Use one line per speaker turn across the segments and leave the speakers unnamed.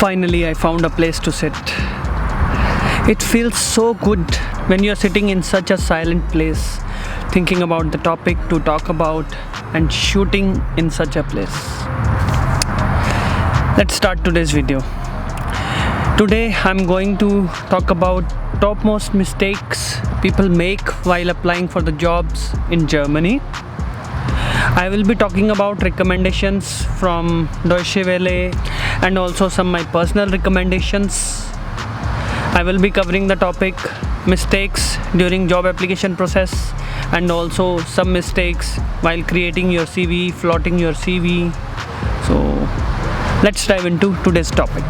Finally, I found a place to sit. It feels so good when you're sitting in such a silent place, thinking about the topic to talk about and shooting in such a place. Let's start today's video. Today, I'm going to talk about topmost mistakes people make while applying for the jobs in Germany. I will be talking about recommendations from Deutsche Welle and also some my personal recommendations. I will be covering the topic mistakes during job application process and also some mistakes while creating your CV, floating your CV. So let's dive into today's topic.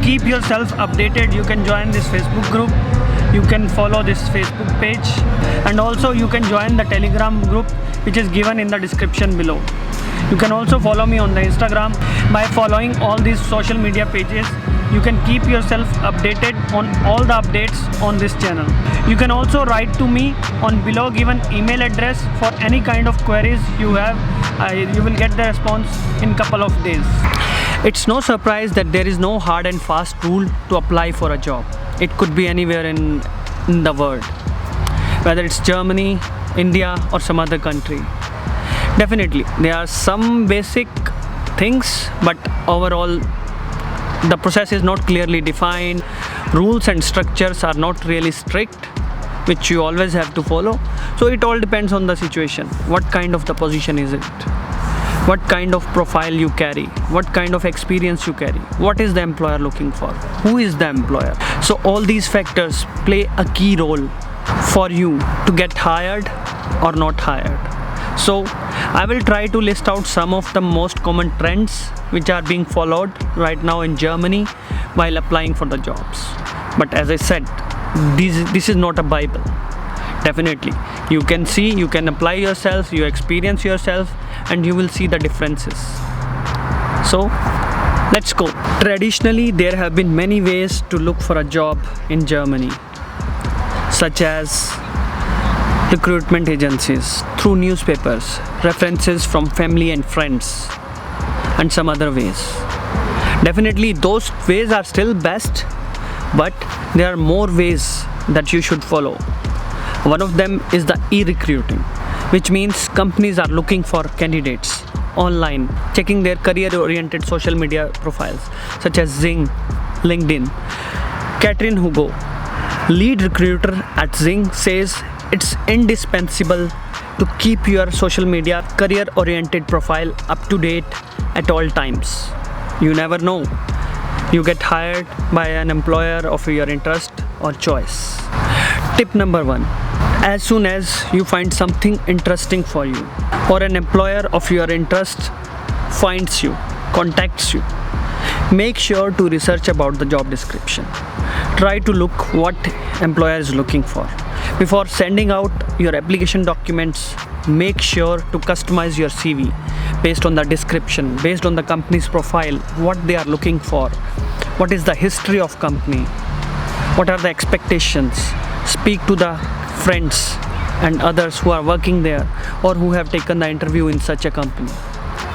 Keep yourself updated. You can join this Facebook group, you can follow this Facebook page, and also you can join the Telegram group which is given in the description below. You can also follow me on the Instagram. By following all these social media pages, you can keep yourself updated on all the updates on this channel. You can also write to me on below given email address for any kind of queries you have. You will get the response in couple of days. It's no surprise that there is no hard and fast rule to apply for a job. It could be anywhere in the world, whether it's Germany, India or some other country. Definitely, there are some basic things, but overall the process is not clearly defined. Rules and structures are not really strict, which you always have to follow. So it all depends on the situation. What kind of the position is it? What kind of profile you carry, what kind of experience you carry, what is the employer looking for, who is the employer. So all these factors play a key role for you to get hired or not hired. So I will try to list out some of the most common trends which are being followed right now in Germany while applying for the jobs. But as I said, this is not a Bible. Definitely, you can see, you can apply yourself, you experience yourself, and you will see the differences. So let's go. Traditionally, there have been many ways to look for a job in Germany, such as recruitment agencies, through newspapers, references from family and friends, and some other ways. Definitely those ways are still best, but there are more ways that you should follow. One of them is the ERecruiting, which means companies are looking for candidates online, checking their career-oriented social media profiles such as Xing, LinkedIn. Catherine Hugo, lead recruiter at Xing, says it's indispensable to keep your social media career-oriented profile up to date at all times. You never know, you get hired by an employer of your interest or choice. Tip number 1. As soon as you find something interesting for you, or an employer of your interest finds you, contacts you, make sure to research about the job description. Try to look what employer is looking for. Before sending out your application documents, make sure to customize your CV based on the description, based on the company's profile, what they are looking for, what is the history of company, what are the expectations. Speak to the friends and others who are working there or who have taken the interview in such a company.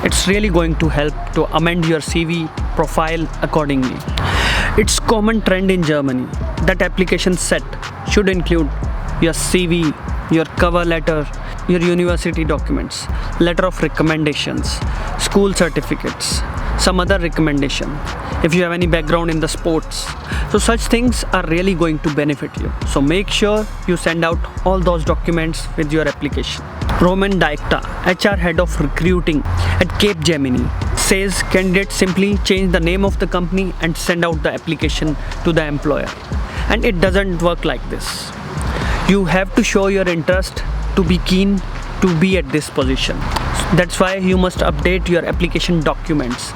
It's really going to help to amend your CV profile accordingly. It's common trend in Germany that application set should include your CV, your cover letter, your university documents, letter of recommendations, school certificates, some other recommendation, if you have any background in the sports. So such things are really going to benefit you. So make sure you send out all those documents with your application. Roman Daikta, HR head of recruiting at Capgemini, says candidates simply change the name of the company and send out the application to the employer. And it doesn't work like this. You have to show your interest to be keen to be at this position. That's why you must update your application documents.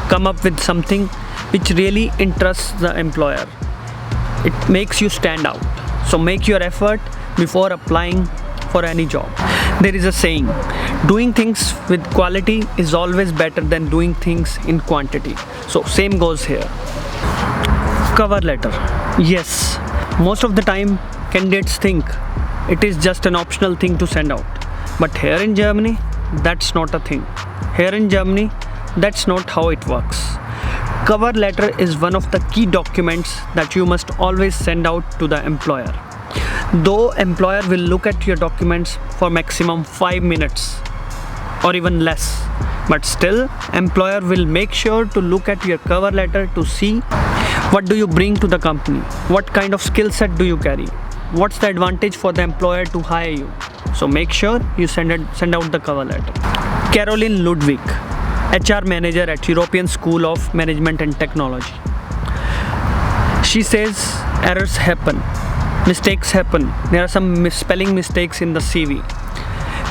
Come up with something which really interests the employer. It makes you stand out. So make your effort before applying for any job. There is a saying, doing things with quality is always better than doing things in quantity. So same goes here. Cover letter. Yes, most of the time candidates think it is just an optional thing to send out. But here in Germany, that's not a thing. Here in Germany, that's not how it works. Cover letter is one of the key documents that you must always send out to the employer. Though employer will look at your documents for maximum 5 minutes or even less, but still employer will make sure to look at your cover letter to see what do you bring to the company, what kind of skill set do you carry, what's the advantage for the employer to hire you. So make sure you send out the cover letter. Caroline Ludwig, HR manager at European School of Management and Technology. She says errors happen, mistakes happen. There are some spelling mistakes in the CV,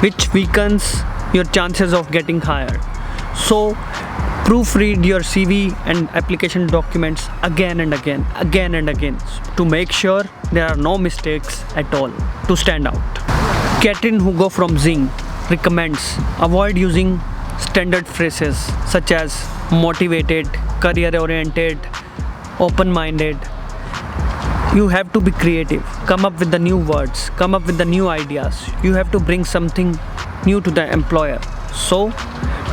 which weakens your chances of getting hired. So proofread your CV and application documents again and again to make sure there are no mistakes at all to stand out. Katrin Hugo from Zing recommends avoid using standard phrases such as motivated, career-oriented, open-minded. You have to be creative, come up with the new words, come up with the new ideas. You have to bring something new to the employer. So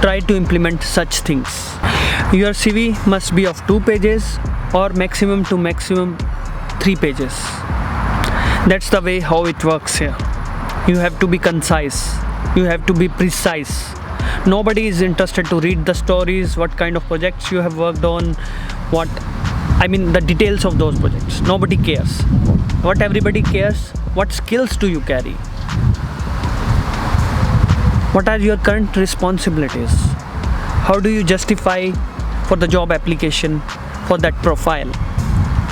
try to implement such things. Your CV must be of 2 pages or maximum 3 pages. That's the way how it works here. You have to be concise. You have to be precise. Nobody is interested to read the stories, what kind of projects you have worked on, the details of those projects. Nobody cares. What everybody cares, what skills do you carry? What are your current responsibilities? How do you justify for the job application for that profile?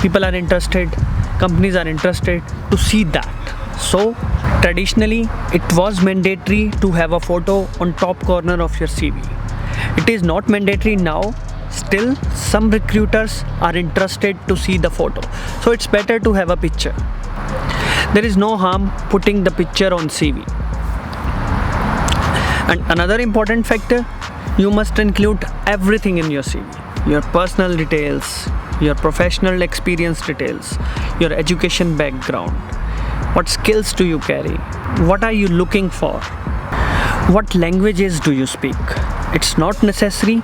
People are interested, companies are interested to see that. So traditionally, it was mandatory to have a photo on top corner of your CV. It is not mandatory now. Still, some recruiters are interested to see the photo. So it's better to have a picture. There is no harm putting the picture on CV. And another important factor, you must include everything in your CV. Your personal details, your professional experience details, your education background. What skills do you carry? What are you looking for? What languages do you speak? It's not necessary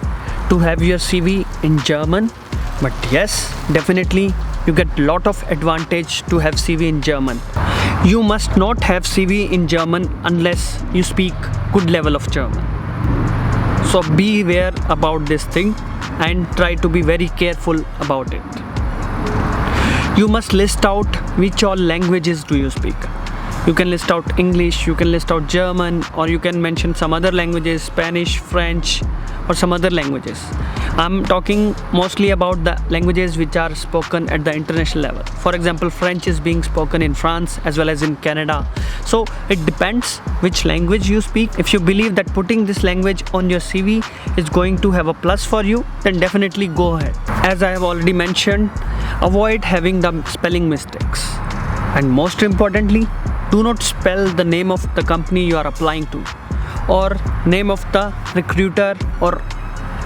to have your CV in German, but yes, definitely you get a lot of advantage to have CV in German. You must not have CV in German unless you speak good level of German. So be aware about this thing and try to be very careful about it. You must list out which all languages do you speak. You can list out English, you can list out German, or you can mention some other languages, Spanish, French, or some other languages. I'm talking mostly about the languages which are spoken at the international level. For example, French is being spoken in France as well as in Canada. So it depends which language you speak. If you believe that putting this language on your CV is going to have a plus for you, then definitely go ahead. As I have already mentioned, avoid having the spelling mistakes. And most importantly, do not spell the name of the company you are applying to or name of the recruiter or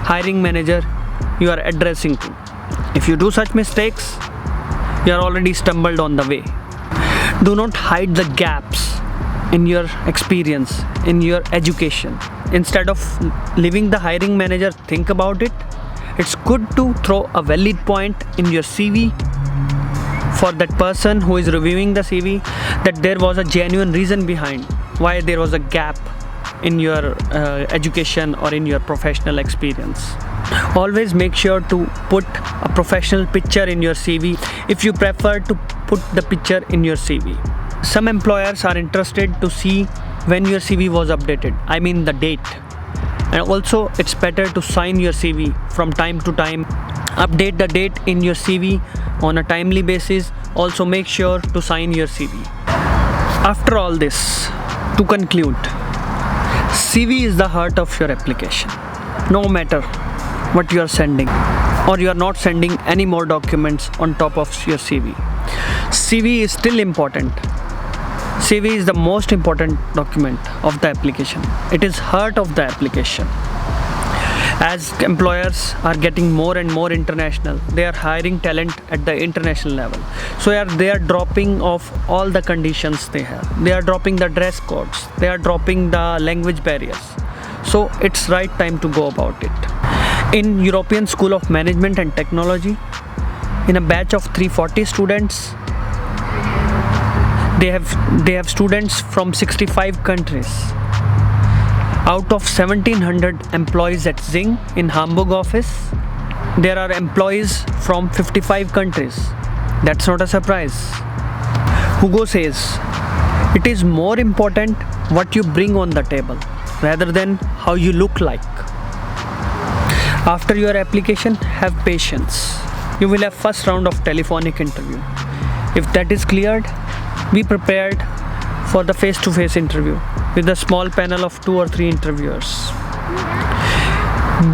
hiring manager you are addressing to. If you do such mistakes, you are already stumbled on the way. Do not hide the gaps in your experience, in your education. Instead of leaving the hiring manager think about it, it's good to throw a valid point in your CV for that person who is reviewing the CV, that there was a genuine reason behind why there was a gap in your education or in your professional experience. Always make sure to put a professional picture in your CV if you prefer to put the picture in your CV. Some employers are interested to see when your CV was updated, I mean the date. And also it's better to sign your CV from time to time. Update the date in your CV on a timely basis. Also make sure to sign your CV. After all this, to conclude, CV is the heart of your application. No matter what you are sending, or you are not sending any more documents on top of your CV. CV is still important. CV is the most important document of the application. It is heart of the application. As employers are getting more and more international, they are hiring talent at the international level. So they are dropping off all the conditions they have. They are dropping the dress codes. They are dropping the language barriers. So it's right time to go about it. In European School of Management and Technology, in a batch of 340 students, they have students from 65 countries. Out of 1700 employees at Zing in Hamburg office, there are employees from 55 countries. That's not a surprise. Hugo says, it is more important what you bring on the table rather than how you look like. After your application, have patience. You will have first round of telephonic interview. If that is cleared, be prepared for the face-to-face interview with a small panel of 2 or 3 interviewers.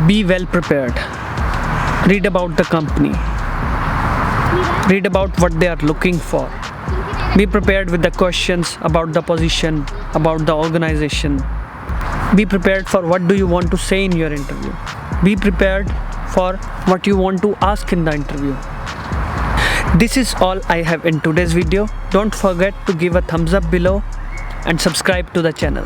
Be well prepared. Read about the company. Read about what they are looking for. Be prepared with the questions about the position, about the organization. Be prepared for what do you want to say in your interview. Be prepared for what you want to ask in the interview. This is all I have in today's video. Don't forget to give a thumbs up below and subscribe to the channel.